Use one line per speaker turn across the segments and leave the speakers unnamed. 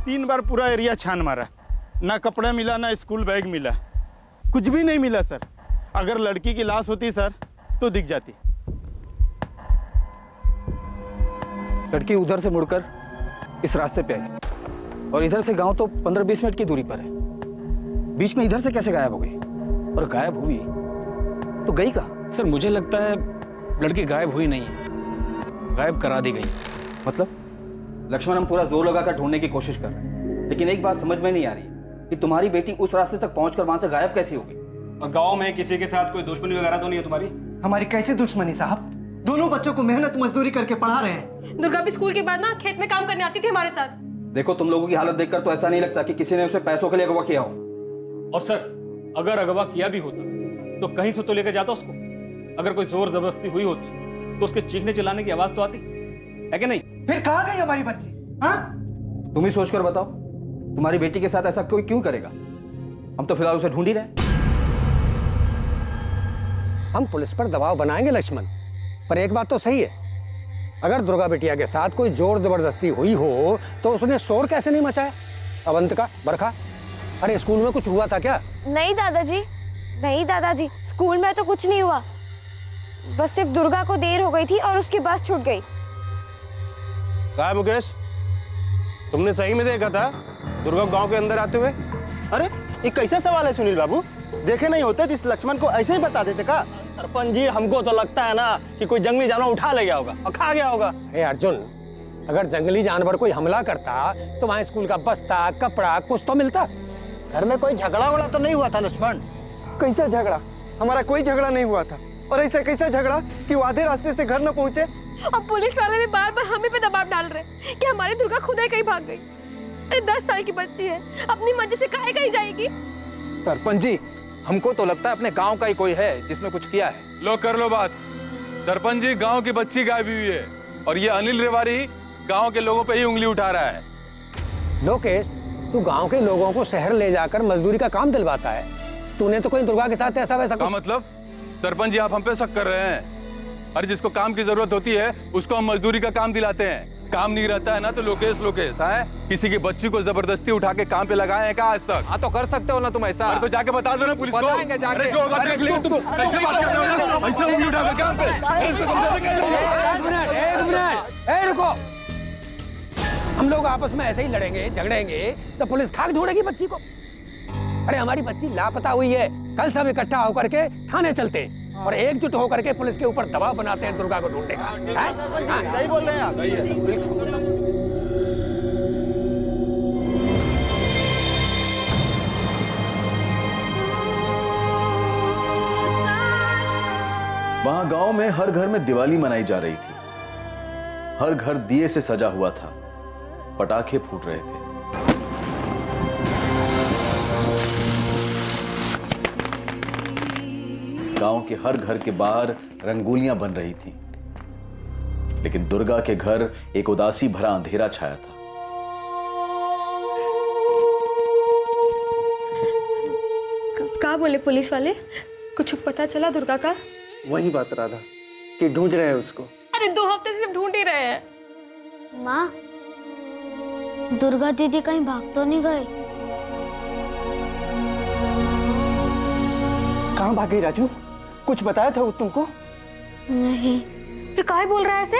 3 बार पूरा एरिया छान मारा, ना कपड़ा मिला ना स्कूल बैग मिला, कुछ भी नहीं मिला सर। अगर लड़की की लाश होती सर तो दिख जाती।
लड़की उधर से मुड़कर इस रास्ते पे आई और इधर से गांव तो 15-20 मिनट की दूरी पर है। बीच में इधर से कैसे गायब हो गई? और गायब हुई तो गई कहाँ?
सर मुझे लगता है लड़की गायब हुई नहीं है, गायब करा दी गई।
मतलब? लक्ष्मण, हम पूरा जोर लगाकर ढूंढने की कोशिश कर रहे हैं, लेकिन एक बात समझ में नहीं आ रही कि तुम्हारी बेटी उस रास्ते तक पहुंचकर वहां से गायब कैसे हो गई?
और गांव में किसी के साथ कोई दुश्मनी वगैरह तो नहीं है तुम्हारी?
हमारी कैसे दुश्मनी साहब? दोनों बच्चों को मेहनत मजदूरी करके पढ़ा रहे हैं।
दुर्गा भी स्कूल के बाद ना खेत में काम करने आती थी हमारे साथ।
देखो, तुम लोगों की हालत देखकर तो ऐसा नहीं लगता कि किसी ने उसे पैसों के लिए अगवा किया हो।
और सर अगर अगवा किया भी होता तो कहीं से तो लेकर जाता उसको। अगर कोई जोर जबरदस्ती हुई होती तो उसके चीखने चिल्लाने की आवाज तो आती है कि नहीं?
फिर कहाँ गई हमारी बच्ची? हाँ?
तुम ही सोच कर बताओ, तुम्हारी बेटी के साथ ऐसा कोई क्यों करेगा? हम तो फिलहाल उसे ढूंढ ही रहे हैं।
हम पुलिस पर दबाव बनाएंगे लक्ष्मण, पर एक बात तो सही है, अगर दुर्गा बिटिया के साथ कोई जोर जबरदस्ती हुई हो तो उसने शोर कैसे नहीं मचाया? अवंतिका, बरखा, अरे स्कूल में कुछ हुआ था क्या?
नहीं दादाजी, नहीं दादाजी, स्कूल में तो कुछ नहीं हुआ, बस सिर्फ दुर्गा को देर हो गई थी और उसकी बस छूट गई।
कहा मुकेश, तुमने सही में देखा था दुर्गा गांव के अंदर आते हुए?
अरे ये कैसा सवाल है सुनील बाबू? देखे नहीं होते इस लक्ष्मण को ऐसे ही बता देते का?
सरपंच जी, हमको तो लगता है ना कि कोई जंगली जानवर उठा ले गया होगा और खा गया होगा।
अरे अर्जुन, अगर जंगली जानवर कोई हमला करता तो वहाँ स्कूल का बस्ता, कपड़ा कुछ तो मिलता।
घर में कोई झगड़ा वगड़ा तो नहीं हुआ था लक्ष्मण?
कैसा झगड़ा? हमारा कोई झगड़ा नहीं हुआ था। और ऐसा कैसा झगड़ा कि वो आधे रास्ते से घर न पहुंचे?
और पुलिस वाले भी बार बार हमें पे दबाव डाल रहे कि हमारी दुर्गा खुद ही कहीं भाग गई। अरे 10 साल की बच्ची है, अपनी मर्जी से काहे कहीं जाएगी?
सरपंच जी, हमको तो लगता है अपने गांव का ही कोई है जिसने कुछ किया है।
लो कर लो बात। सरपंच जी, गांव की बच्ची गायब हुई है और ये अनिल रेवारी गांव के लोगों पे ही उंगली उठा रहा है।
लोकेश, तू गांव के लोगों को शहर ले जाकर मजदूरी का काम दिलवाता है, तूने तो कोई दुर्गा के साथ ऐसा वैसा
क्या मतलब? सरपंच जी, आप हम पे शक कर रहे हैं? अरे जिसको काम की जरूरत होती है उसको हम मजदूरी का काम दिलाते हैं। काम नहीं रहता है ना तो लोकेश लोकेश है। किसी की बच्ची को जबरदस्ती उठा के काम पे लगाए हैं क्या आज तक?
हाँ तो कर सकते हो ना तुम ऐसा।
अरे तो जाके बता दो ना पुलिस को।
बताएंगे जाके।
अरे जो होगा देख लियो। तुम कैसे बात कर रहे हो? ऐसे उंगली उठा के काम पे।
एक मिनट, रुको। हम लोग आपस में ऐसे ही लड़ेंगे झगड़ेंगे तो पुलिस खाक ढूंढेगी बच्ची को? अरे हमारी बच्ची लापता हुई है, कल सब इकट्ठा होकर के थाने चलते हैं और एकजुट होकर के पुलिस के ऊपर दबाव बनाते हैं दुर्गा को ढूंढने का।
सही बोल रहे हैं आप।
वहां गांव में हर घर में दिवाली मनाई जा रही थी। हर घर दिए से सजा हुआ था, पटाखे फूट रहे थे। गांव के हर घर के बाहर रंगोलियां बन रही थीं, लेकिन दुर्गा के घर एक उदासी भरा अंधेरा छाया था।
क्या बोले पुलिस वाले? कुछ पता चला दुर्गा का?
वही बात राधा कि ढूंढ रहे हैं उसको।
अरे 2 हफ्ते से ढूंढ ही रहे हैं।
माँ, दुर्गा दीदी कहीं भाग तो नहीं गए?
कहाँ भाग गई राजू? कुछ बताया था वो तुमको?
नहीं।
फिर काहे बोल रहा है ऐसे?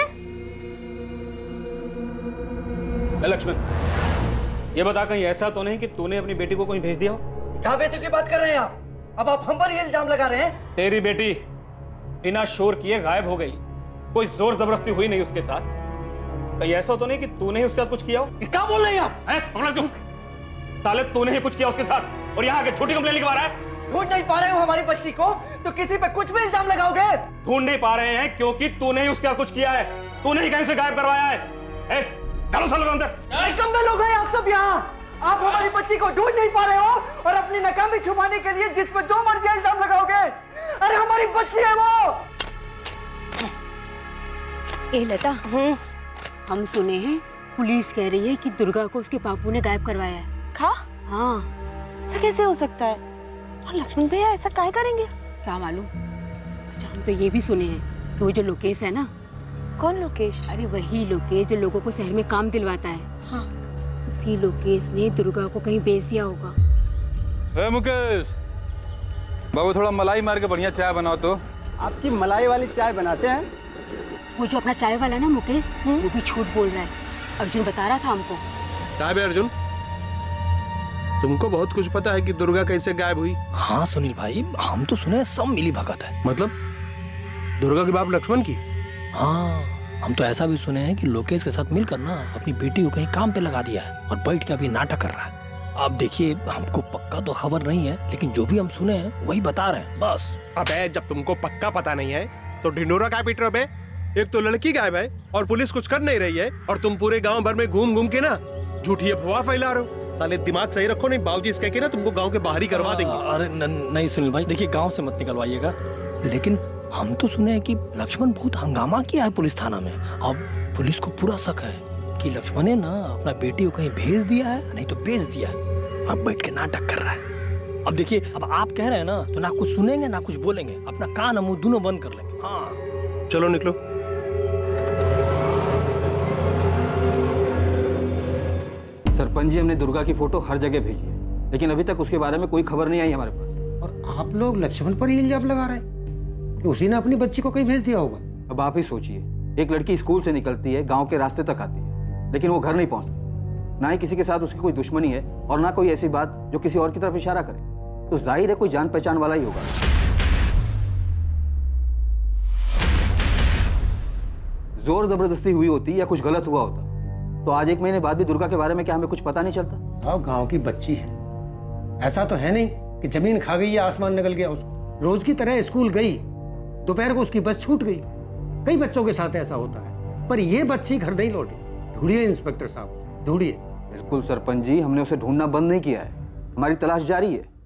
लक्ष्मण, ये बता कहीं ऐसा तो नहीं कि तूने अपनी बेटी को कहीं भेज दिया हो?
क्या बेटी की बात कर रहे हैं आप? अब आप हम पर ही इल्जाम लगा रहे हैं।
तेरी बेटी बिना शोर किए गायब हो गई, कोई जोर जबरदस्ती हुई नहीं उसके साथ। कहीं ऐसा तो नहीं कि तूने ही उसके साथ कुछ किया हो?
क्या बोल रहे हैं आप?
पकड़ा क्यों? साले तूने ही कुछ किया उसके साथ और यहाँ आके छोटी कंप्लेन लिखवा रहा है।
ढूंढ नहीं पा रहे हो हमारी बच्ची को तो किसी पे कुछ भी इल्जाम लगाओगे?
ढूंढ नहीं पा रहे हैं क्योंकि तूने ही उसके साथ कुछ किया है, तूने ही कहीं से गायब करवाया है। डालो सालों अंदर।
कम लोग हैं आप सब यहाँ। आप हमारी बच्ची को ढूंढ नहीं पा रहे हो और अपनी नाकामी छुपाने के लिए जिस पर जो मर्जी इल्जाम लगाओगे। अरे हमारी बच्ची है वो।
ए लता, हम सुने हैं पुलिस कह रही है कि दुर्गा को उसके बापू ने गायब करवाया है।
क्या?
हाँ।
ऐसा कैसे हो सकता है? और लक्ष्मण भैया ऐसा काहे करेंगे?
क्या मालूम। अच्छा, हम तो ये भी सुने हैं कि वो जो लोकेश है ना।
कौन लोकेश?
अरे वही लोकेश जो लोगों को शहर में काम दिलवाता है।
हाँ।
कि लोकेश ने दुर्गा को कहीं बेच दिया होगा।
ए मुकेश, बाबू थोड़ा मलाई मार के बढ़िया चाय बनाओ तो।
आपकी मलाई वाली चाय बनाते हैं।
वो जो अपना चाय वाला ना मुकेश, वो भी झूठ बोल रहा है। अर्जुन बता रहा था हमको।
गायब है अर्जुन? तुमको बहुत कुछ पता है कि दुर्गा कैसे गायब हुई?
हाँ सुनील भाई, हम तो सुने सब मिली भगत है।
मतलब दुर्गा के बाप लक्ष्मण की?
हाँ, हम तो ऐसा भी सुने हैं कि लोकेश के साथ मिलकर ना अपनी बेटी को कहीं काम पे लगा दिया है और बैठ के अभी नाटक कर रहा है। आप देखिए, हमको पक्का तो खबर नहीं है, लेकिन जो भी हम सुने हैं वही बता रहे हैं बस।
अबे जब तुमको पक्का पता नहीं है तो ढिंडोरा क्या पीट रहे हो बे? एक तो लड़की गायब है और पुलिस कुछ कर नहीं रही है, और तुम पूरे गांव भर में घूम घूम के ना झूठी अफवाह फैला रहे हो। साले दिमाग सही रखो, नहीं बाबूजी इसके के ना तुमको गांव के बाहर ही करवा देंगे।
अरे नहीं सुनील भाई, देखिए गांव से मत निकलवाइएगा, लेकिन हम तो सुने हैं कि लक्ष्मण बहुत हंगामा किया है पुलिस थाना में। अब पुलिस को पूरा शक है कि लक्ष्मण ने ना अपना बेटी को कहीं भेज दिया है, नहीं तो बेच दिया है। अब बैठ के नाटक कर रहा है। अब देखिए, अब आप कह रहे हैं ना, तो ना कुछ सुनेंगे ना कुछ बोलेंगे, अपना कान मुंह दोनों बंद कर लेंगे। हाँ
चलो निकलो।
सरपंच जी, हमने दुर्गा की फोटो हर जगह भेजी है, लेकिन अभी तक उसके बारे में कोई खबर नहीं आई हमारे पास।
और आप लोग लक्ष्मण पर ही इल्जाम लगा रहे हैं कि उसी ने अपनी बच्ची को कहीं भेज दिया होगा।
अब आप ही सोचिए, एक लड़की स्कूल से निकलती है, गांव के रास्ते तक आती है, लेकिन वो घर नहीं पहुंचती। ना ही किसी के साथ उसकी कोई दुश्मनी है और ना कोई ऐसी बात जो किसी और की तरफ इशारा करे, तो जाहिर है कोई जान पहचान वाला ही होगा। जोर जबरदस्ती हुई होती या कुछ गलत हुआ होता तो आज 1 महीने बाद भी दुर्गा के बारे में क्या हमें कुछ पता नहीं चलता?
साहब, गांव की बच्ची है, ऐसा तो है नहीं कि जमीन खा गई या आसमान निकल गया उसको। रोज की तरह स्कूल गई, दोपहर को उसकी बस छूट गई। कई बच्चों के साथ ऐसा होता है, पर ये बच्ची घर नहीं लौटी। ढूंढिए इंस्पेक्टर साहब, ढूंढिए।
बिल्कुल सरपंच जी, हमने उसे ढूंढना बंद नहीं किया है, हमारी तलाश जारी है।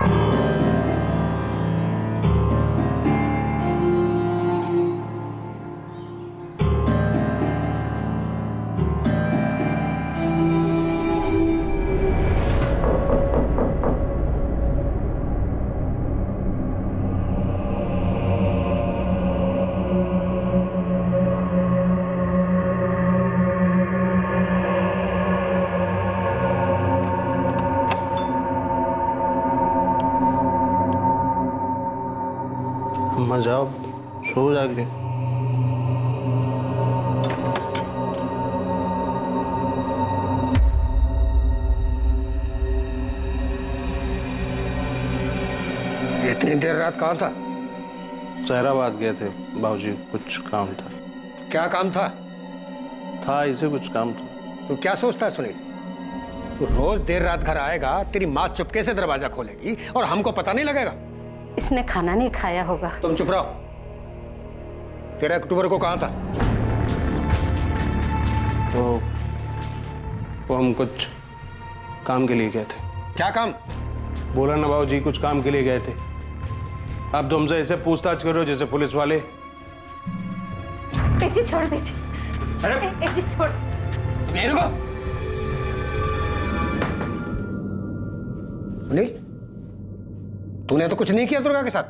जाओ सो जाके।
इतनी देर रात कहाँ था?
सहराबाद गए थे बाबूजी, कुछ काम था।
क्या काम था?
था इसे कुछ काम था।
तो क्या सोचता है सुनील? तू रोज देर रात घर आएगा, तेरी माँ चुपके से दरवाजा खोलेगी और हमको पता नहीं लगेगा।
इसने खाना नहीं खाया होगा।
तुम चुप रहो। 13 अक्टूबर को कहाँ था?
वो हम कुछ काम के लिए गए थे।
क्या काम?
बोला ना बाबूजी, कुछ काम के लिए गए थे। अब तुमसे ऐसे पूछताछ करो जैसे पुलिस वाले।
जी छोड़ दीजिए।
अरे
जी छोड़ दीजिए।
नहीं रुको। सुनील, तूने तो कुछ नहीं किया दुर्गा के साथ?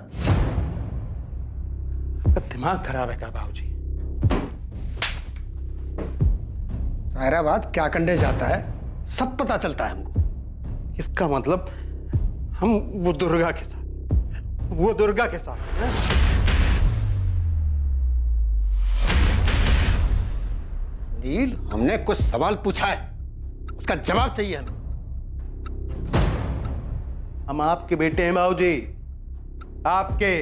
दिमाग खराब है क्या बाबूजी?
सहराबाद क्या करने जाता है सब पता चलता है हमको।
इसका मतलब हम वो दुर्गा के साथ
सुनील, हमने कुछ सवाल पूछा है, उसका जवाब चाहिए हमें।
हम आपके बेटे हैं बाबूजी, आपके।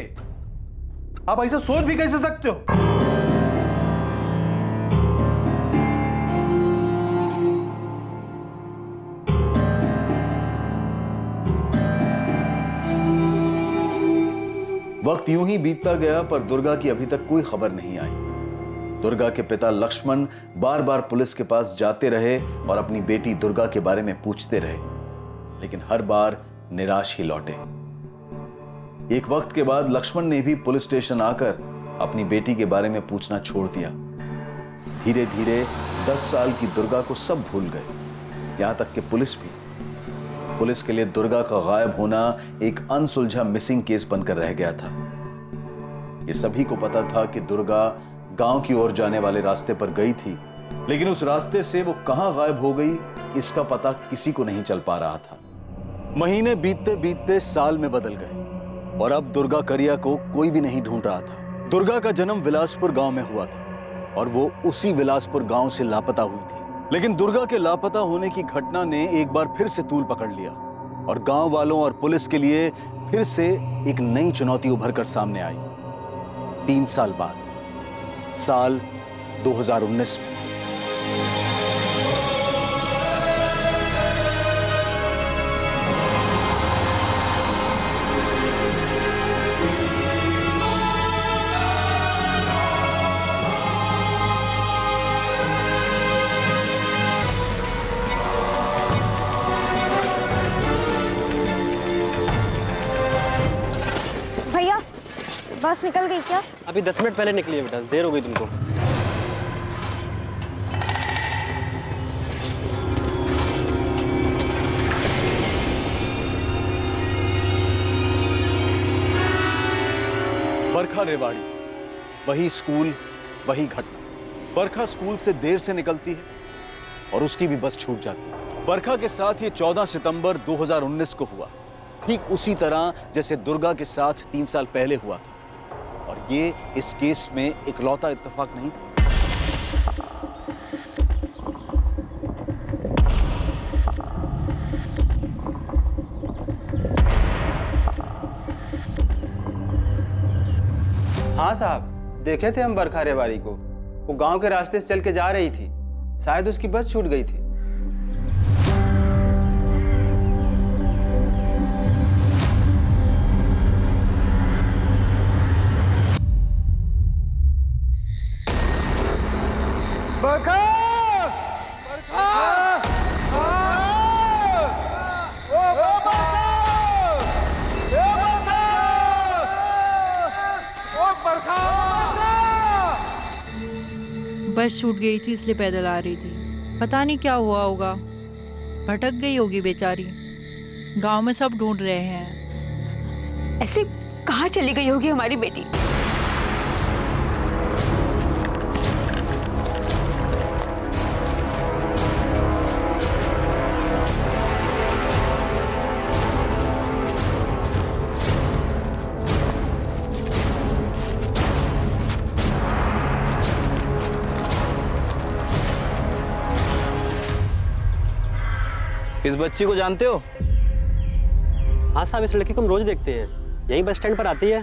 आप ऐसा सोच भी कैसे सकते हो?
वक्त यूं ही बीतता गया, पर दुर्गा की अभी तक कोई खबर नहीं आई। दुर्गा के पिता लक्ष्मण बार बार पुलिस के पास जाते रहे और अपनी बेटी दुर्गा के बारे में पूछते रहे, लेकिन हर बार निराश ही लौटे। एक वक्त के बाद लक्ष्मण ने भी पुलिस स्टेशन आकर अपनी बेटी के बारे में पूछना छोड़ दिया। धीरे धीरे 10 साल की दुर्गा को सब भूल गए, यहां तक कि पुलिस भी। पुलिस के लिए दुर्गा का गायब होना एक अनसुलझा मिसिंग केस बनकर रह गया था। ये सभी को पता था कि दुर्गा गांव की ओर जाने वाले रास्ते पर गई थी लेकिन उस रास्ते से वो कहां गायब हो गई इसका पता किसी को नहीं चल पा रहा था। महीने बीतते बीतते साल में बदल गए और अब दुर्गा करिया को कोई भी नहीं ढूंढ रहा था। दुर्गा का जन्म विलासपुर गांव में हुआ था और वो उसी विलासपुर गांव से लापता हुई थी। लेकिन दुर्गा के लापता होने की घटना ने एक बार फिर से तूल पकड़ लिया और गांव वालों और पुलिस के लिए फिर से एक नई चुनौती उभर कर सामने आई। 3 साल बाद, साल 2019 में।
बस निकल गई क्या?
अभी 10 मिनट पहले निकली है बेटा, देर हो गई तुमको।
बरखा रेवाड़ी, वही स्कूल, वही घटना। बरखा स्कूल से देर से निकलती है और उसकी भी बस छूट जाती है। बरखा के साथ ये 14 सितंबर 2019 को हुआ, ठीक उसी तरह जैसे दुर्गा के साथ 3 साल पहले हुआ था। और ये इस केस में इकलौता इत्तेफाक नहीं था।
हाँ साहब, देखे थे हम बरखा रेवाड़ी को। वो गांव के रास्ते से चल के जा रही थी, शायद उसकी बस छूट गई थी।
बस छूट गई थी इसलिए पैदल आ रही थी। पता नहीं क्या हुआ होगा, भटक गई होगी बेचारी। गांव में सब ढूंढ रहे हैं।
ऐसे कहाँ चली गई होगी हमारी बेटी?
इस बच्ची को जानते हो? हाँ साहब, इस लड़की को हम रोज देखते हैं, यही बस स्टैंड पर आती है।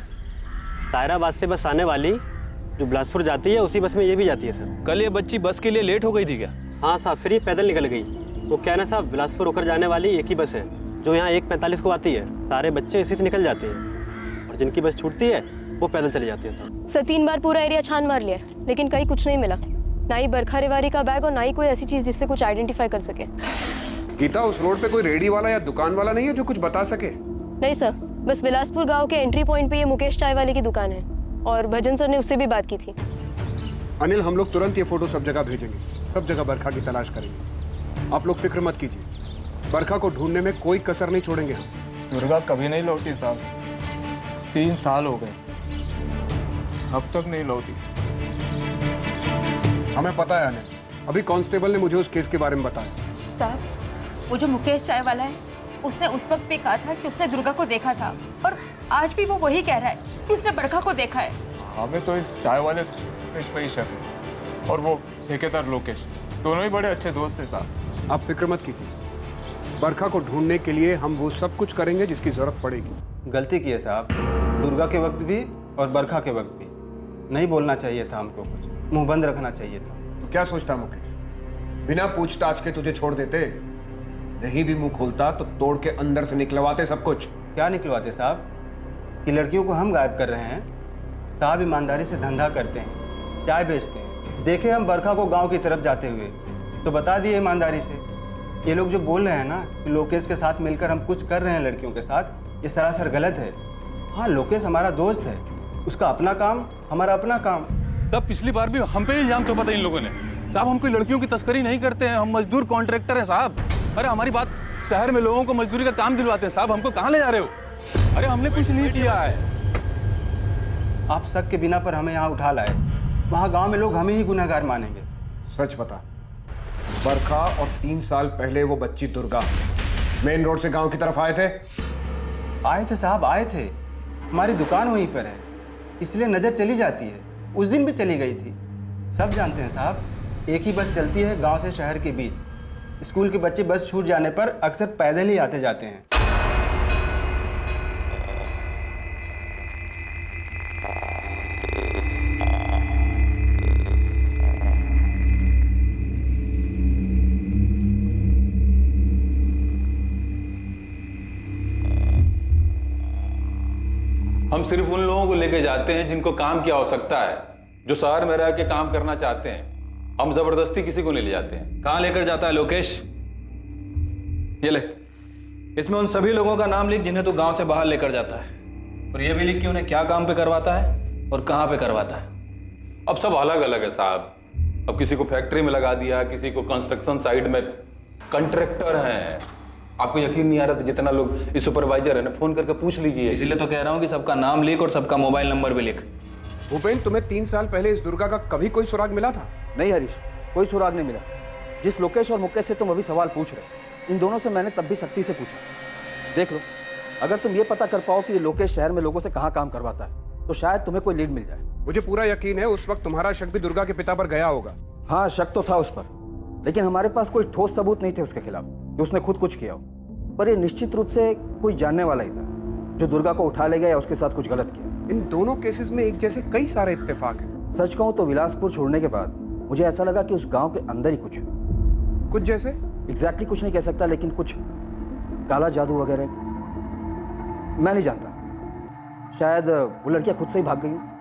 सायराबाद से बस आने वाली जो बिलासपुर जाती है उसी बस में ये भी जाती है सर।
कल ये बच्ची बस के लिए लेट हो गई थी क्या?
हाँ साहब, फिर ये पैदल निकल गई। वो क्या है ना साहब, बिलासपुर होकर जाने वाली एक ही बस है जो यहाँ 1:45 को आती है। सारे बच्चे इसी से निकल जाते हैं और जिनकी बस छूटती है वो पैदल चले जाते हैं सर।
सर 3 बार पूरा एरिया छान मार लिया लेकिन कहीं कुछ नहीं मिला, ना ही बरखा रेवाड़ी का बैग और ना ही कोई ऐसी चीज जिससे कुछ आइडेंटिफाई कर सके।
गीता, उस रोड पे कोई रेडी वाला या दुकान वाला नहीं है जो कुछ बता सके?
नहीं सर, बस बिलासपुर गांव के एंट्री पॉइंट पे ये मुकेश चाय वाले की दुकान है और भजन सर ने उससे भी बात की थी।
अनिल, हम लोग तुरंत ये फोटो सब जगह भेजेंगे, सब जगह बरखा की तलाश करेंगे। आप लोग फिक्र मत कीजिए, बरखा को ढूंढने में कोई कसर नहीं छोड़ेंगे हम।
दुर्गा कभी नहीं लौटी साहब, 3 साल हो गए, अब तक नहीं लौटी।
हमें पता है अनिल, अभी कांस्टेबल ने मुझे उस केस के बारे में बताया।
साहब, वो जो मुकेश चाय वाला है उसने उस वक्त भी कहा था कि उसने दुर्गा को देखा था और आज भी वो वही कह रहा है कि उसने बरखा को देखा है।
हमें तो इस चाय वाले मुकेश पे ही शक है और वो ठेकेदार लोकेश, दोनों ही बड़े अच्छे दोस्त हैं साहब।
आप फिक्र मत कीजिए, बरखा को ढूंढने के लिए हम वो सब कुछ करेंगे जिसकी जरूरत पड़ेगी।
गलती की है साहब, दुर्गा के वक्त भी और बरखा के वक्त भी। नहीं बोलना चाहिए था हमको, कुछ मुंह बंद रखना चाहिए था।
तो क्या सोचता मुकेश, बिना पूछताछ के तुझे छोड़ देते? नहीं भी मुंह खोलता तो तोड़ के अंदर से निकलवाते सब कुछ।
क्या निकलवाते साहब? कि लड़कियों को हम गायब कर रहे हैं? साहब ईमानदारी से धंधा करते हैं, चाय बेचते हैं। देखे हम बरखा को गांव की तरफ जाते हुए तो बता दिए ईमानदारी से। ये लोग जो बोल रहे हैं ना कि लोकेश के साथ मिलकर हम कुछ कर रहे हैं लड़कियों के साथ, ये सरासर गलत है। हाँ, लोकेश हमारा दोस्त है, उसका अपना काम, हमारा अपना काम।
तब पिछली बार भी हम पे इल्जाम थोपा था इन लोगों ने। साहब, हम कोई लड़कियों की तस्करी नहीं करते हैं, हम मजदूर कॉन्ट्रैक्टर हैं साहब। अरे हमारी बात, शहर में लोगों को मजदूरी का काम दिलवाते हैं साहब, हमको कहाँ ले जा रहे हो? अरे हमने कुछ नहीं किया है।
आप शक के बिना पर हमें यहाँ उठा लाए, वहाँ गांव में लोग हमें ही गुनहगार मानेंगे।
सच बता, बरखा और 3 साल पहले वो बच्ची दुर्गा मेन रोड से गांव की तरफ आए थे?
आए थे साहब, आए थे। हमारी दुकान वहीं पर है, इसलिए नज़र चली जाती है। उस दिन भी चली गई थी। सब जानते हैं साहब, एक ही बस चलती है गांव से शहर के बीच। स्कूल के बच्चे बस छूट जाने पर अक्सर पैदल ही आते जाते हैं।
हम सिर्फ उन लोगों को लेके जाते हैं जिनको काम की आवश्यकता है, जो शहर में रह के काम करना चाहते हैं। हम जबरदस्ती किसी को नहीं ले जाते हैं।
कहाँ लेकर जाता है लोकेश? ये ले, इसमें उन सभी लोगों का नाम लिख जिन्हें तू गांव से बाहर लेकर जाता है, और ये भी लिख कि उन्हें क्या काम पे करवाता है और कहाँ पे करवाता है।
अब सब अलग अलग है साहब। अब किसी को फैक्ट्री में लगा दिया, किसी को कंस्ट्रक्शन साइट में कंट्रैक्टर हैं। आपको यकीन नहीं आ रहा था जितना लोग इस सुपरवाइजर है ना, फोन करके पूछ लीजिए।
इसलिए तो कह रहा हूँ कि सबका नाम लिख और सबका मोबाइल नंबर भी लिख।
भूपेन, तुम्हें 3 साल पहले इस दुर्गा का कभी कोई सुराग मिला था?
नहीं हरीश, कोई सुराग नहीं मिला। जिस लोकेश और मुकेश से तुम अभी सवाल पूछ रहे, इन दोनों से मैंने तब भी सख्ती से पूछा। देख लो, अगर तुम ये पता कर पाओ कि ये लोकेश शहर में लोगों से कहाँ काम करवाता है, तो शायद तुम्हें कोई लीड मिल जाए।
मुझे पूरा यकीन है उस वक्त तुम्हारा शक भी दुर्गा के पिता पर गया होगा।
हाँ, शक तो था उस पर, लेकिन हमारे पास कोई ठोस सबूत नहीं थे उसके खिलाफ कि उसने खुद कुछ किया हो। पर ये निश्चित रूप से कोई जानने वाला ही था जो दुर्गा को उठा ले गया या उसके साथ कुछ गलत किया।
इन दोनों केसेस में एक जैसे कई सारे इत्तेफाक हैं।
सच कहूँ तो विलासपुर छोड़ने के बाद मुझे ऐसा लगा कि उस गांव के अंदर ही कुछ है।
कुछ जैसे?
एग्जैक्टली कुछ नहीं कह सकता, लेकिन कुछ काला जादू वगैरह मैं नहीं जानता। शायद वो लड़कियां खुद से ही भाग गई।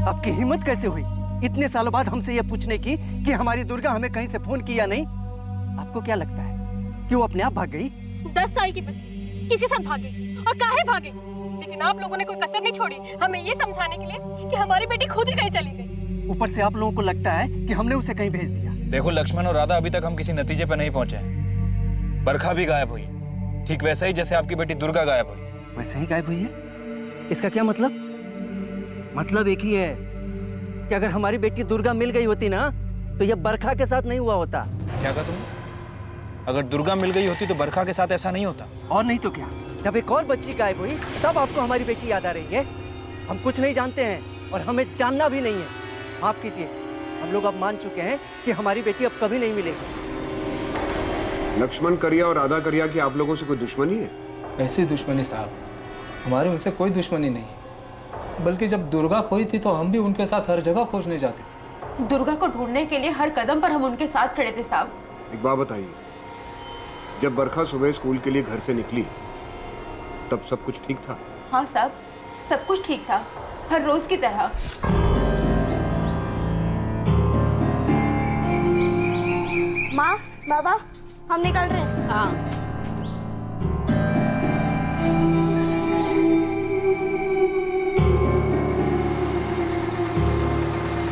आपकी हिम्मत कैसे हुई इतने सालों बाद हमसे यह पूछने की कि हमारी दुर्गा हमें कहीं से फोन किया नहीं? आपको क्या लगता है कि वो अपने आप भाग गई?
10 साल की बच्ची किसी साथ भागे और काहे भागे, लेकिन आप लोगों ने कोई कसर नहीं छोड़ी हमें ये समझाने के लिए कि हमारी बेटी खुद ही कहीं चली गई।
ऊपर से आप लोगों को लगता है कि हमने उसे कहीं भेज दिया।
देखो लक्ष्मण और राधा, अभी तक हम किसी नतीजे पर नहीं पहुंचे। बरखा भी गायब हुई, ठीक वैसा ही जैसे आपकी बेटी दुर्गा गायब हुई।
वैसे ही गायब हुई है? इसका क्या मतलब? मतलब एक ही है कि अगर हमारी बेटी दुर्गा मिल गई होती ना, तो यह बरखा के साथ नहीं हुआ होता।
क्या कहा तुमने? अगर दुर्गा मिल गई होती तो बरखा के साथ ऐसा नहीं होता।
और नहीं तो क्या, जब एक और बच्ची गायब हुई तब आपको हमारी बेटी याद आ रही है। हम कुछ नहीं जानते हैं और हमें जानना भी नहीं है। माफ कीजिए, हम लोग अब मान चुके हैं कि हमारी बेटी अब कभी नहीं मिलेगी।
लक्ष्मण करिया और राधा करिया की आप लोगों से कोई दुश्मनी है?
ऐसी दुश्मनी साहब, हमारी उनसे कोई दुश्मनी नहीं है। बल्कि जब दुर्गा खोई थी तो हम भी उनके साथ हर जगह खोजने जाते।
दुर्गा को ढूंढने के लिए हर कदम पर हम उनके साथ खड़े थे साहब।
एक बात बताइए, जब बरखा सुबह स्कूल के लिए घर से निकली तब सब कुछ ठीक था?
हाँ साहब, सब कुछ ठीक था, हर रोज की तरह।
माँ, बाबा, हम निकल रहे हैं।
हाँ।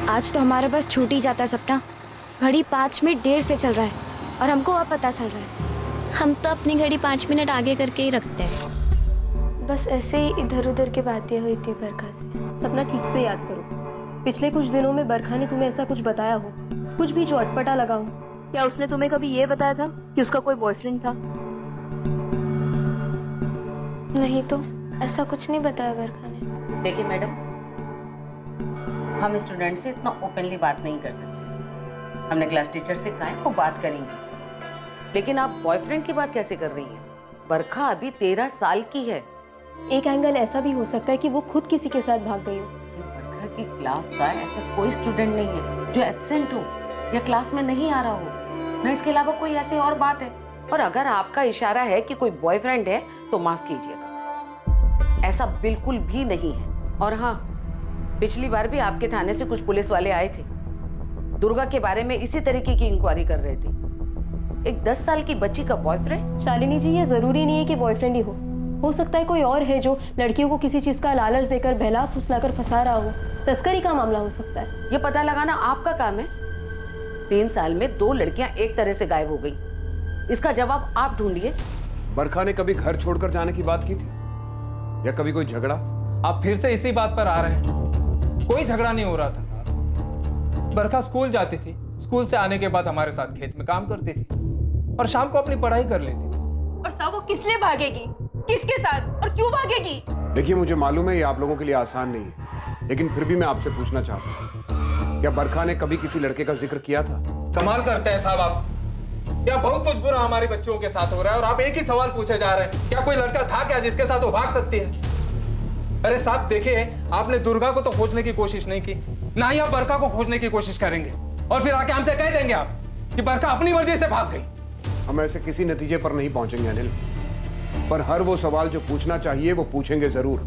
आज तो हमारे पास छूट ही जाता है सपना। घड़ी 5 मिनट देर से चल रहा है और हमको अब पता चल रहा है। हम तो अपनी घड़ी 5 मिनट आगे करके ही रखते हैं।
बस ऐसे ही इधर उधर की बातें हुई थी बरखा से। सपना, ठीक से याद करो, पिछले कुछ दिनों में बरखा ने तुम्हें ऐसा कुछ बताया हो, कुछ भी जो अटपटा लगा हो? क्या उसने तुम्हें कभी ये बताया था कि उसका कोई बॉयफ्रेंड था? नहीं तो ऐसा कुछ नहीं बताया बरखा ने।
देखिए मैडम, हम स्टूडेंट से इतना ओपनली बात नहीं कर सकते। हमने क्लास टीचर से कहा है वो बात करेंगे, लेकिन आप बॉयफ्रेंड की बात कैसे कर रही हैं? बरखा अभी 13 साल की है।
एक एंगल ऐसा भी हो सकता है कि वो खुद किसी के साथ भाग गई हो।
बरखा की क्लास का ऐसा कोई स्टूडेंट नहीं है जो एब्सेंट हो या क्लास में नहीं आ रहा हो। न इसके अलावा कोई ऐसी और बात है और अगर आपका इशारा है कि कोई बॉयफ्रेंड है तो माफ कीजिएगा, ऐसा बिल्कुल भी नहीं है। और हाँ, पिछली बार भी आपके थाने से कुछ पुलिस वाले आए थे, दुर्गा के बारे में इसी तरीके की इंक्वायरी कर रहे थे। एक 10 साल की बच्ची का बॉयफ्रेंड?
शालिनी जी, ये जरूरी नहीं है कि बॉयफ्रेंड ही हो सकता है कोई और है जो लड़कियों को किसी चीज का लालच देकर बहला फुसलाकर फंसा रहा हो। तस्करी का मामला हो सकता है।
ये पता लगाना आपका काम है। 3 साल में 2 लड़कियां एक तरह से गायब हो गई, इसका जवाब आप ढूंढिए।
बरखा ने कभी घर छोड़कर जाने की बात की थी या कभी कोई झगड़ा?
आप फिर से इसी बात पर आ रहे हैं। कोई झगड़ा नहीं हो रहा था साहब। बरखा स्कूल जाती थी, स्कूल से आने के बाद हमारे साथ खेत में काम करती थी और शाम को अपनी पढ़ाई कर लेती थी।
और साहब वो किस लिए भागेगी, किसके साथ और क्यों भागेगी?
देखिए, मुझे मालूम है ये आप लोगों के लिए आसान नहीं है, लेकिन फिर भी मैं आपसे पूछना चाहता हूँ, क्या बरखा ने कभी किसी लड़के का जिक्र किया था?
कमाल करते हैं साहब आप। क्या बहुत कुछ बुरा हमारे बच्चों के साथ हो रहा है और आप एक ही सवाल पूछे जा रहे हैं, क्या कोई लड़का था क्या जिसके साथ वो भाग सकती है? अरे साहब देखिए, आपने दुर्गा को तो खोजने की कोशिश नहीं की, ना ही आप बरखा को खोजने की कोशिश करेंगे, और फिर आके हमसे कह देंगे आप कि बरखा अपनी मर्जी से भाग गई।
हम ऐसे किसी नतीजे पर नहीं पहुंचेंगे अनिल, पर हर वो सवाल जो पूछना चाहिए वो पूछेंगे जरूर।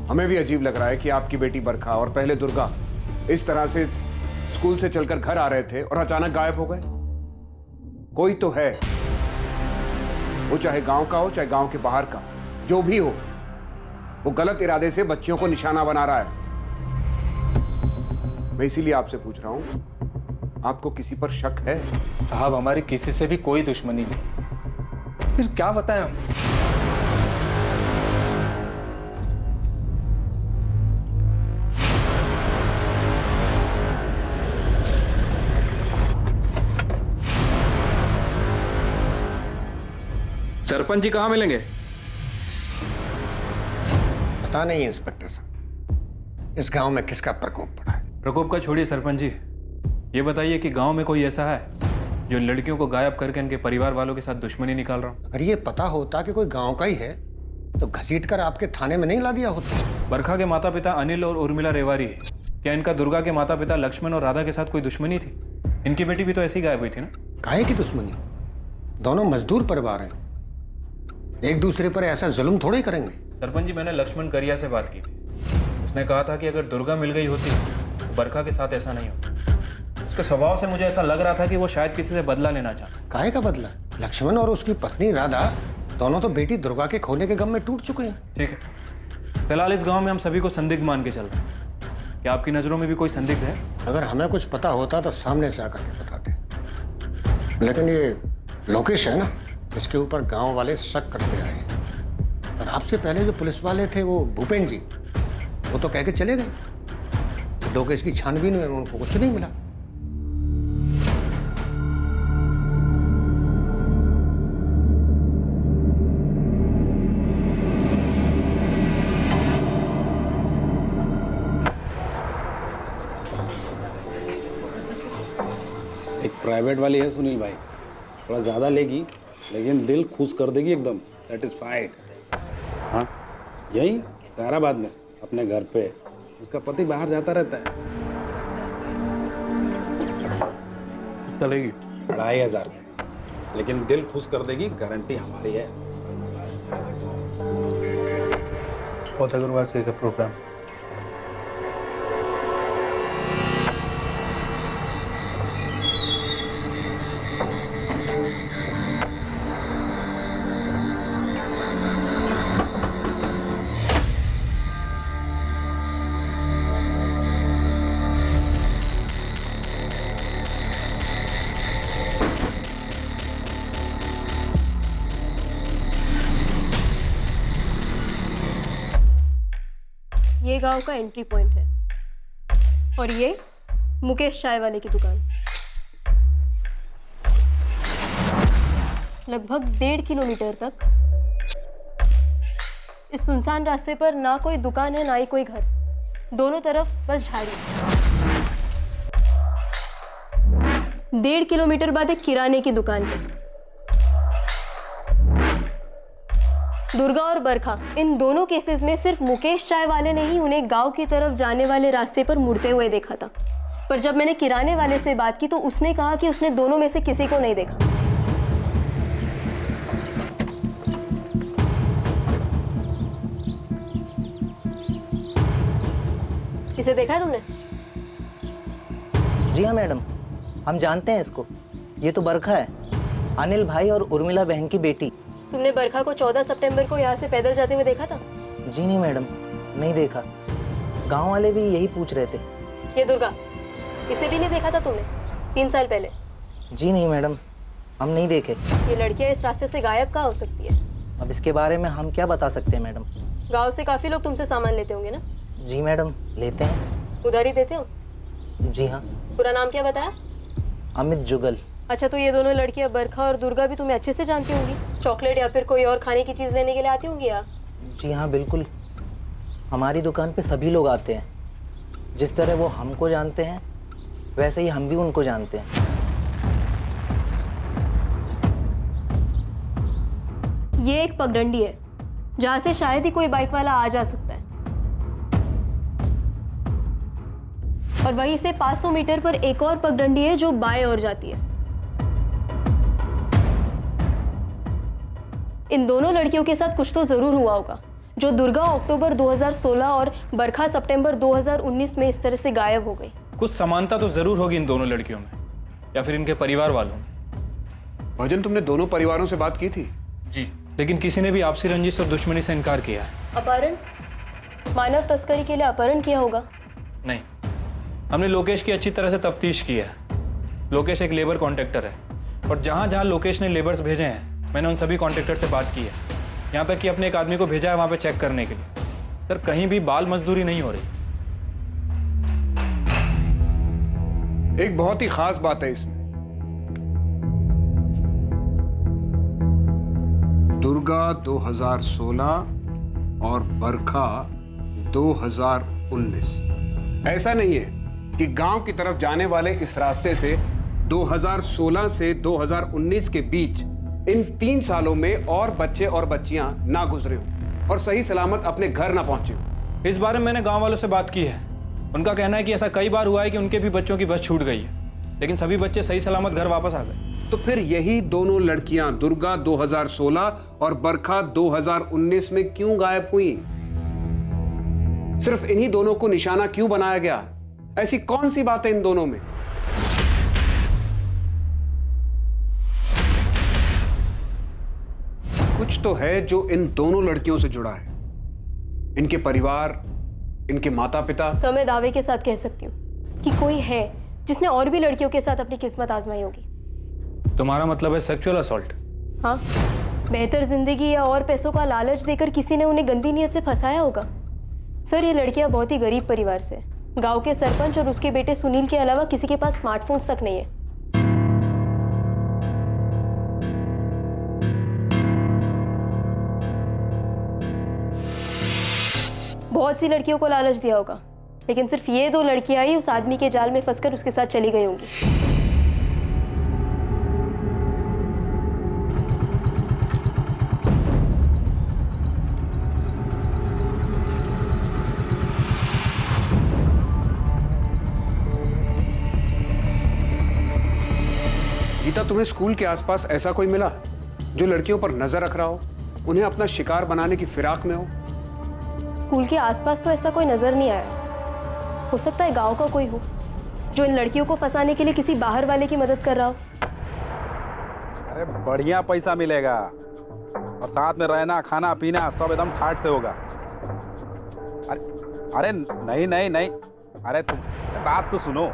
हमें भी अजीब लग रहा है कि आपकी बेटी बरखा और पहले दुर्गा इस तरह से स्कूल से चलकर घर आ रहे थे और अचानक गायब हो गए। कोई तो है, वो चाहे गांव का हो चाहे गांव के बाहर का, जो भी हो, वो गलत इरादे से बच्चियों को निशाना बना रहा है। मैं इसीलिए आपसे पूछ रहा हूं, आपको किसी पर शक है?
साहब हमारी किसी से भी कोई दुश्मनी नहीं, फिर क्या बताएं हम?
सरपंच जी कहाँ मिलेंगे?
पता नहीं इंस्पेक्टर साहब, इस गांव में किसका प्रकोप पड़ा है।
प्रकोप का छोड़िए सरपंच जी, ये बताइए कि गांव में कोई ऐसा है जो लड़कियों को गायब करके इनके परिवार वालों के साथ दुश्मनी निकाल रहा हो?
अगर ये पता होता कि कोई गांव का ही है तो घसीट कर आपके थाने में नहीं ला दिया होता।
बरखा के माता पिता अनिल और उर्मिला रेवारी है, क्या इनका दुर्गा के माता पिता लक्ष्मण और राधा के साथ कोई दुश्मनी थी? इनकी बेटी भी तो ऐसी गायब हुई थी ना।
काहे की दुश्मनी? दोनों मजदूर परिवार हैं, एक दूसरे पर ऐसा जुल्म थोड़े ही करेंगे।
सरपंच जी, मैंने लक्ष्मण करिया से बात की थी, उसने कहा था कि अगर दुर्गा मिल गई होती तो बरखा के साथ ऐसा नहीं होता। उसके स्वभाव से मुझे ऐसा लग रहा था कि वो शायद किसी से बदला लेना चाहता।
काहे का बदला? लक्ष्मण और उसकी पत्नी राधा दोनों तो बेटी दुर्गा के खोने के गम में टूट चुके हैं।
ठीक है, फिलहाल इस गांव में हम सभी को संदिग्ध मान के चल रहे हैं। क्या आपकी नजरों में भी कोई संदिग्ध है?
अगर हमें कुछ पता होता तो सामने से आकर के बताते, लेकिन ये लोकेश है ना, इसके ऊपर गांव वाले शक करते आए हैं। और आपसे पहले जो पुलिस वाले थे वो भूपेन जी, वो तो कह के चले गए। लोकेश की छानबीन में उनको कुछ नहीं मिला।
एक प्राइवेट वाली है सुनील भाई, थोड़ा ज़्यादा लेगी लेकिन दिल खुश कर देगी, एकदम सेटिस्फाइड। हाँ, यही सहाराबाद में अपने घर पे। उसका पति बाहर जाता रहता है।
चलेगी
2500, लेकिन दिल खुश कर देगी, गारंटी हमारी है।
से प्रोग्राम
ये गांव का एंट्री पॉइंट है और ये मुकेश चाय वाले की दुकान। लगभग 1.5 किलोमीटर तक इस सुनसान रास्ते पर ना कोई दुकान है ना ही कोई घर, दोनों तरफ बस झाड़ी। 1.5 किलोमीटर बाद एक किराने की दुकान है। दुर्गा और बरखा, इन दोनों केसेस में सिर्फ मुकेश चाय वाले ने ही उन्हें गांव की तरफ जाने वाले रास्ते पर मुड़ते हुए देखा था। पर जब मैंने किराने वाले से बात की तो उसने कहा कि उसने दोनों में से किसी को नहीं देखा। इसे देखा है तुमने?
जी हाँ मैडम, हम जानते हैं इसको। ये तो बरखा है, अनिल भाई और उर्मिला बहन की बेटी।
तुमने बरखा को 14 सितंबर को यहाँ से पैदल जाते हुए देखा था?
जी नहीं मैडम, नहीं देखा। गांव वाले भी यही पूछ रहे थे।
ये दुर्गा, इसे भी नहीं देखा था तुमने 3 साल पहले?
जी नहीं मैडम, हम नहीं देखे।
ये लड़कियाँ इस रास्ते से गायब कहाँ हो सकती है?
अब इसके बारे में हम क्या बता सकते हैं मैडम।
गांव से काफी लोग तुमसे सामान लेते होंगे ना?
जी मैडम, लेते हैं।
उधारी देते हो?
जी हाँ।
पूरा नाम क्या बताया?
अमित जुगल।
अच्छा, तो ये दोनों लड़कियां बरखा और दुर्गा भी तुम्हें अच्छे से जानती होंगी? चॉकलेट या फिर कोई और खाने की चीज़ लेने के लिए आती होंगी यहाँ?
जी हाँ बिल्कुल, हमारी दुकान पे सभी लोग आते हैं। जिस तरह वो हमको जानते हैं वैसे ही हम भी उनको जानते हैं।
ये एक पगडंडी है जहाँ से शायद ही कोई बाइक वाला आ जा सकता है, और वहीं से 500 मीटर पर एक और पगडंडी है जो बाएं ओर जाती है। इन दोनों लड़कियों के साथ कुछ तो जरूर हुआ होगा जो दुर्गा अक्टूबर 2016 और बरखा सितंबर 2019 में इस तरह से गायब हो गई।
कुछ समानता तो जरूर होगी इन दोनों लड़कियों में, या फिर इनके परिवार वालों में।
भजन, तुमने दोनों परिवारों से बात की थी?
जी, लेकिन किसी ने भी आपसी रंजिश और दुश्मनी से इनकार किया है।
अपहरण, मानव तस्करी के लिए अपहरण किया होगा?
नहीं, हमने लोकेश की अच्छी तरह से तफ्तीश की है। लोकेश एक लेबर कॉन्ट्रैक्टर है, और जहाँ जहाँ लोकेश ने लेबर्स भेजे हैं मैंने उन सभी कॉन्ट्रैक्टर से बात की है। यहाँ तक कि अपने एक आदमी को भेजा है वहाँ पे चेक करने के लिए। सर, कहीं भी बाल मजदूरी नहीं हो रही।
एक बहुत ही खास बात है इसमें। दुर्गा 2016 और बरखा 2019। ऐसा नहीं है कि गांव की तरफ जाने वाले इस रास्ते से 2016 से 2019 के बीच इन 3 सालों में और बच्चे और बच्चियां ना गुजरे हों और सही सलामत अपने घर ना पहुंचे हों।
इस बारे में मैंने गांव वालों से बात की है। उनका कहना है कि ऐसा कई बार हुआ है कि उनके भी बच्चों की बस छूट गई है, लेकिन सभी बच्चे सही सलामत घर वापस आ गए।
तो फिर यही दोनों लड़कियां दुर्गा 2016 और बरखा 2019 में क्यों गायब हुई? सिर्फ इन्हीं दोनों को निशाना क्यों बनाया गया? ऐसी कौन सी बात है इन दोनों में? कुछ तो है जो इन दोनों लड़कियों से जुड़ा है। इनके परिवार, इनके माता पिता।
सर, मैं दावे के साथ कह सकती हूँ कि कोई है जिसने और भी लड़कियों के साथ अपनी किस्मत आजमाई होगी।
तुम्हारा मतलब है सेक्सुअल असॉल्ट?
हाँ, बेहतर जिंदगी या और पैसों का लालच देकर किसी ने उन्हें गंदी नीयत से फंसाया होगा। सर, ये लड़कियां बहुत ही गरीब परिवार से, गांव के सरपंच और उसके बेटे सुनील के अलावा किसी के पास स्मार्टफोन्स तक नहीं है। बहुत सी लड़कियों को लालच दिया होगा, लेकिन सिर्फ ये 2 लड़कियां ही उस आदमी के जाल में फंसकर उसके साथ चली गई होंगी।
गीता, तुम्हें स्कूल के आसपास ऐसा कोई मिला जो लड़कियों पर नजर रख रहा हो, उन्हें अपना शिकार बनाने की फिराक में हो?
स्कूल के आसपास तो ऐसा कोई नजर नहीं आया। हो सकता है गांव का कोई हो जो इन लड़कियों को फंसाने के लिए किसी बाहर वाले की मदद कर रहा हो।
अरे बढ़िया पैसा मिलेगा और साथ में रहना, खाना पीना सब एकदम ठाट से होगा। अरे नहीं नहीं नहीं, अरे तुम बात तो सुनो।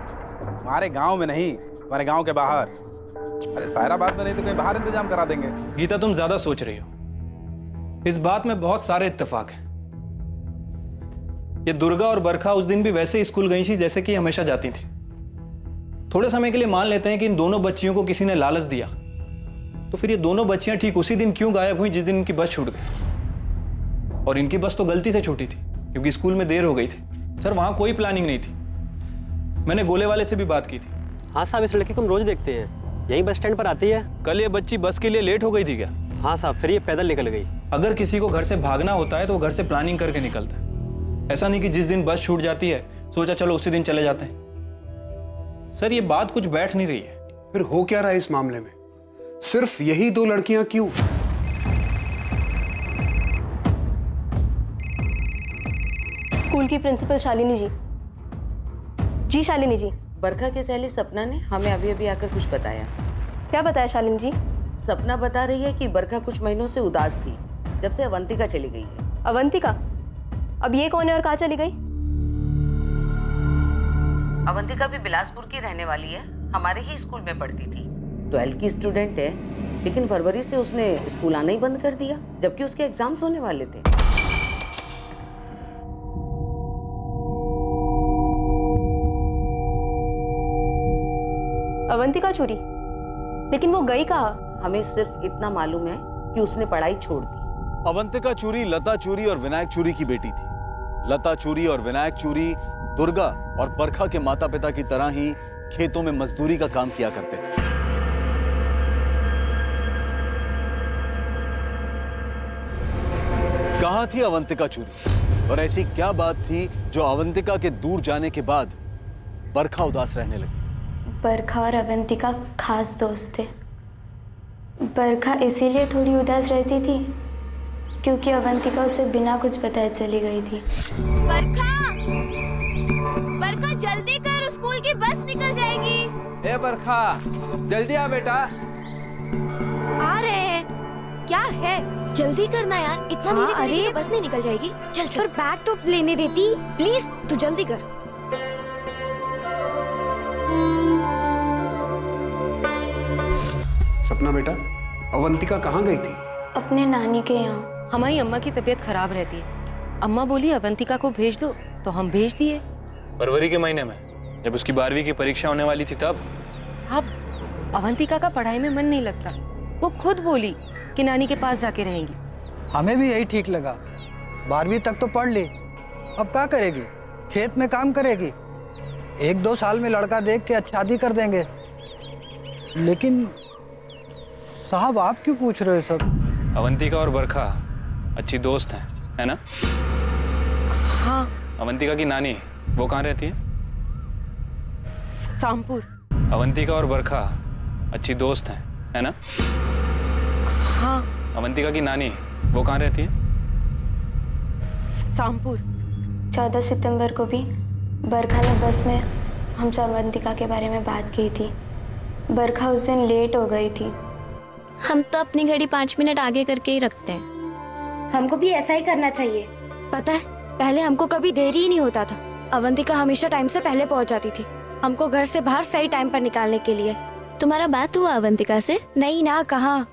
हमारे गांव में नहीं, हमारे गांव के बाहर। अरे सायराबाद में नहीं तो कहीं बाहर इंतजाम करा देंगे।
गीता, तुम ज्यादा सोच रही हो। इस बात में बहुत सारे इत्तेफाक हैं। ये दुर्गा और बरखा उस दिन भी वैसे ही स्कूल गई थी जैसे कि हमेशा जाती थी। थोड़े समय के लिए मान लेते हैं कि इन दोनों बच्चियों को किसी ने लालच दिया, तो फिर ये दोनों बच्चियां ठीक उसी दिन क्यों गायब हुई जिस दिन इनकी बस छूट गई? और इनकी बस तो गलती से छूटी थी क्योंकि स्कूल में देर हो गई थी। सर, वहां कोई प्लानिंग नहीं थी। मैंने गोले वाले से भी बात की थी।
हाँ साहब, इस लड़की को हम रोज देखते हैं, यही बस स्टैंड पर आती है।
कल ये बच्ची बस के लिए लेट हो गई थी क्या?
हाँ साहब, फिर ये पैदल निकल गई।
अगर किसी को घर से भागना होता है तो वो घर से प्लानिंग करके निकलता है। ऐसा नहीं कि जिस दिन बस छूट जाती है सोचा चलो उसी दिन चले जाते हैं। सर, ये बात कुछ बैठ नहीं रही है।
फिर हो क्या रहा है इस मामले में? सिर्फ यही 2 लड़कियां क्यों?
स्कूल की प्रिंसिपल शालिनी जी, जी शालिनी जी।
बरखा की सहेली सपना ने हमें अभी अभी आकर कुछ बताया।
क्या बताया शालिनी जी?
सपना बता रही है कि बरखा कुछ महीनों से उदास थी जब से अवंतिका चली गई है।
अवंतिका? अब ये कौन है और कहाँ चली गई?
अवंतिका भी बिलासपुर की रहने वाली है, हमारे ही स्कूल में पढ़ती थी। 12th की स्टूडेंट है, लेकिन फरवरी से उसने स्कूल आना ही बंद कर दिया, जबकि उसके एग्जाम्स होने वाले थे।
अवंतिका चूरी? लेकिन वो गई कहाँ?
हमें सिर्फ इतना मालूम है कि उसने पढ़ाई छोड़ दी।
अवंतिका चूरी लता चूरी और विनायक चूरी की बेटी थी। लता चूरी और विनायक चूरी दुर्गा और बरखा के माता पिता की तरह ही खेतों में मजदूरी का काम किया करते थे। कहां थी अवंतिका चूरी और ऐसी क्या बात थी जो अवंतिका के दूर जाने के बाद बरखा उदास रहने लगी?
बरखा और अवंतिका खास दोस्त थे। बरखा इसीलिए थोड़ी उदास रहती थी क्योंकि अवंतिका उसे बिना कुछ बताए चली गई थी।
बरखा जल्दी कर, स्कूल की बस निकल जाएगी।
ए बरखा जल्दी आ बेटा।
आ रहे हैं। क्या है? जल्दी करना यार, इतना धीरे करेगी तो बस नहीं निकल जाएगी। चल चल। और बैग तो लेने देती प्लीज, तू जल्दी कर।
सपना बेटा, अवंतिका कहाँ गई थी?
अपने नानी के यहाँ।
हमारी अम्मा की तबीयत खराब रहती है। अम्मा बोली अवंतिका को भेज दो, तो हम भेज दिए।
फरवरी के महीने में जब उसकी 12वीं की परीक्षा होने वाली थी तब?
साहब, अवंतिका का पढ़ाई में मन नहीं लगता। वो खुद बोली कि नानी के पास जाके रहेंगी।
हमें भी यही ठीक लगा। 12वीं तक तो पढ़ ली, अब क्या करेगी? खेत में काम करेगी। 1-2 साल में लड़का देख के शादी कर देंगे। लेकिन साहब आप क्यों पूछ रहे हो सब?
अवंतिका और बरखा अच्छी दोस्त हैं, है ना?
हाँ।
अवंतिका की नानी वो कहाँ रहती है?
सामपुर।
अवंतिका और बरखा अच्छी दोस्त हैं, है ना?
हाँ।
अवंतिका की नानी वो कहाँ रहती है?
सामपुर।
14 सितंबर को भी बरखा ने बस में हमसे अवंतिका के बारे में बात की थी। बरखा उस दिन लेट हो गई थी।
हम तो अपनी घड़ी 5 मिनट आगे करके ही रखते हैं।
हमको भी ऐसा ही करना चाहिए। पता है, पहले हमको कभी देरी ही नहीं होता था। अवंतिका हमेशा टाइम से पहले पहुंच जाती थी, हमको घर से बाहर सही टाइम पर निकालने के लिए।
तुम्हारा बात हुआ अवंतिका से?
नहीं ना, कहाँ।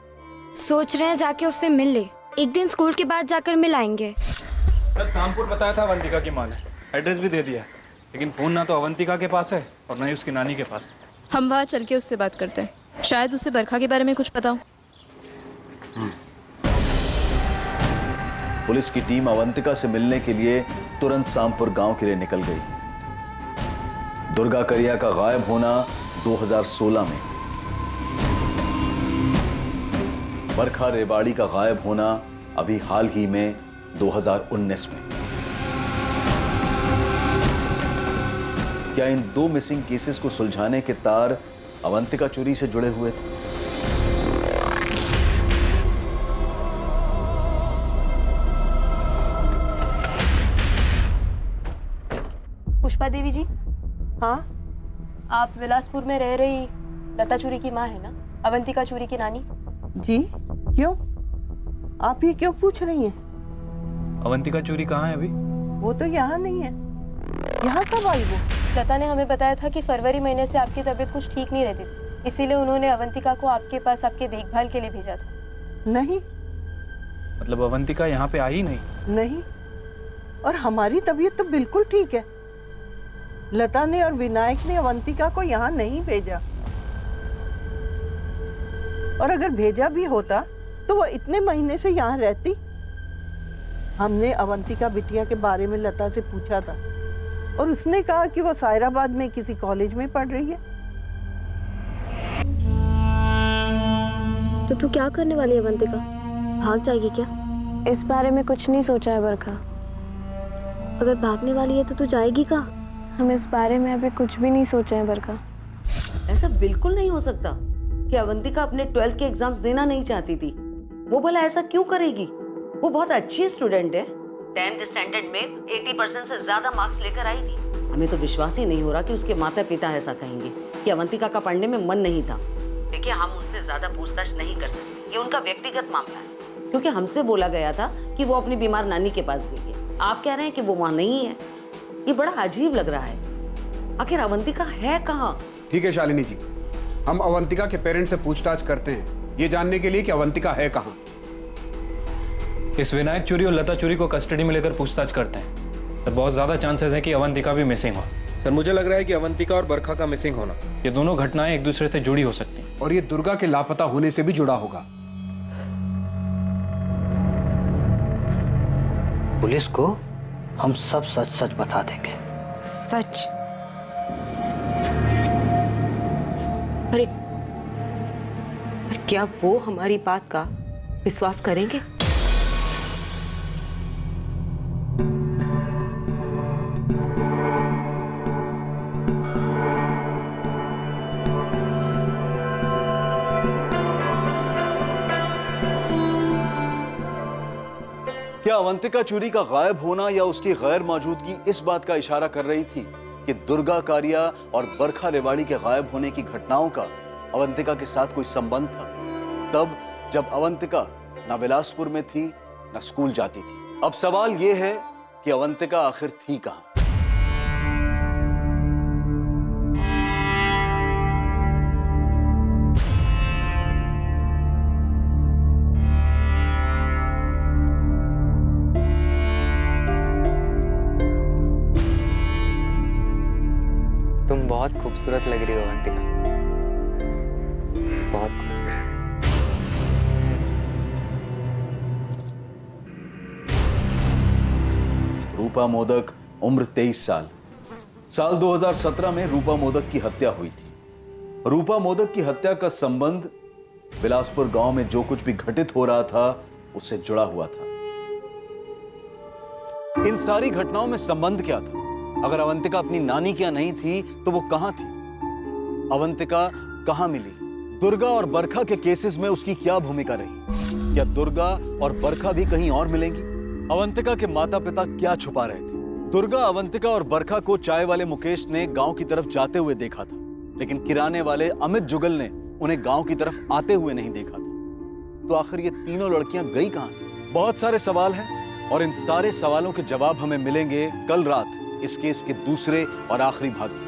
सोच रहे हैं जाके उससे मिल ले। एक दिन स्कूल के बाद जाकर मिल आएंगे।
सर, शामपुर बताया था अवंतिका की माँ ने, एड्रेस भी दे दिया, लेकिन फोन ना तो अवंतिका के पास है और ना ही उसकी नानी के पास।
हम वहाँ चल के उससे बात करते हैं, शायद उसे बरखा के बारे में कुछ पता हो।
पुलिस की टीम अवंतिका से मिलने के लिए तुरंत सामपुर गांव के लिए निकल गई। दुर्गा करिया का गायब होना 2016 में, बरखा रेवाड़ी का गायब होना अभी हाल ही में 2019 में। क्या इन 2 मिसिंग केसेस को सुलझाने के तार अवंतिका चोरी से जुड़े हुए थे?
पुष्पा देवी जी।
हाँ?
आप बिलासपुर में रह रही लता चूरी की माँ है ना, अवंतिका चूरी की नानी?
जी, क्यों? आप ये क्यों पूछ रही हैं?
अवंतिका चूरी कहाँ है अभी?
वो तो यहाँ नहीं है। यहाँ कब आई वो?
लता ने हमें बताया था कि फरवरी महीने से आपकी तबीयत कुछ ठीक नहीं रहती थी, इसीलिए उन्होंने अवंतिका को आपके पास आपके देखभाल के लिए भेजा था।
नहीं।
मतलब अवंतिका यहाँ पे आई नहीं?
नहीं, और हमारी तबीयत तो बिल्कुल ठीक है। लता ने और विनायक ने अवंतिका को यहाँ नहीं भेजा, और अगर भेजा भी होता तो वो इतने महीने से यहाँ रहती। हमने अवंतिका बिटिया के बारे में लता से पूछा था और उसने कहा कि वो सायराबाद में किसी कॉलेज में पढ़ रही है।
तो तू क्या करने वाली है अवंतिका? भाग जाएगी क्या?
इस बारे में कुछ नहीं सोचा है बरखा।
अगर भागने वाली है तो तू जाएगी कहाँ?
हम इस बारे में अभी कुछ भी नहीं सोचा है बरखा।
ऐसा बिल्कुल नहीं हो सकता कि अवंतिका अपने 12th के एग्जाम्स देना नहीं चाहती थी। वो भला ऐसा क्यों करेगी? वो बहुत अच्छी स्टूडेंट है। 10th स्टैंडर्ड में 80% से ज्यादा मार्क्स लेकर आई थी। हमें तो विश्वास ही नहीं हो रहा कि उसके माता पिता ऐसा कहेंगे कि अवंतिका का पढ़ने में मन नहीं था। देखिए, हम उनसे ज्यादा पूछताछ नहीं कर सकते, ये उनका व्यक्तिगत मामला है। क्योंकि हमसे बोला गया था कि वो अपनी बीमार नानी के पास गई है, आप कह रहे हैं कि वो वहां नहीं है। ये बड़ा अजीब लग रहा है। आखिर अवंतिका है कहाँ?
ठीक है शालिनी जी, हम अवंतिका के पेरेंट्स से पूछताछ करते हैं, ये जानने के लिए कि अवंतिका है कहाँ।
इस विनायक चोरी और लता चोरी को कस्टडी में लेकर पूछताछ करते हैं। तो बहुत ज्यादा चांसेस है कि अवंतिका भी मिसिंग हो।
सर, मुझे लग रहा है कि अवंतिका और बरखा का मिसिंग होना,
ये दोनों घटनाएं एक दूसरे से जुड़ी हो सकती हैं
और ये दुर्गा के लापता होने से भी जुड़ा होगा।
पुलिस को हम सब सच सच बता देंगे।
सच? अरे पर क्या वो हमारी बात का विश्वास करेंगे?
क्या अवंतिका चोरी का गायब होना या उसकी गैर मौजूदगी इस बात का इशारा कर रही थी कि दुर्गा कारिया और बरखा रेवाड़ी के गायब होने की घटनाओं का अवंतिका के साथ कोई संबंध था, तब जब अवंतिका न बिलासपुर में थी न स्कूल जाती थी? अब सवाल यह है कि अवंतिका आखिर थी कहां?
तुम बहुत खूबसूरत लग रही हो अवंतिका, बहुत खूबसूरत।
रूपा मोदक, उम्र 23 साल। साल 2017 में रूपा मोदक की हत्या हुई थी। रूपा मोदक की हत्या का संबंध बिलासपुर गांव में जो कुछ भी घटित हो रहा था उससे जुड़ा हुआ था। इन सारी घटनाओं में संबंध क्या था? अगर अवंतिका अपनी नानी क्या नहीं थी तो वो कहां थी? अवंतिका कहां मिली? दुर्गा और बरखा के केसेस में उसकी क्या भूमिका रही? क्या दुर्गा और बरखा भी कहीं और मिलेंगी? अवंतिका के माता पिता क्या छुपा रहे थे? दुर्गा, अवंतिका और बरखा को चाय वाले मुकेश ने गांव की तरफ जाते हुए देखा था, लेकिन किराने वाले अमित जुगल ने उन्हें गांव की तरफ आते हुए नहीं देखा था। तो आखिर ये तीनों लड़कियां गई कहां थी? बहुत सारे सवाल हैं और इन सारे सवालों के जवाब हमें मिलेंगे कल रात इस केस के दूसरे और आखिरी भाग में।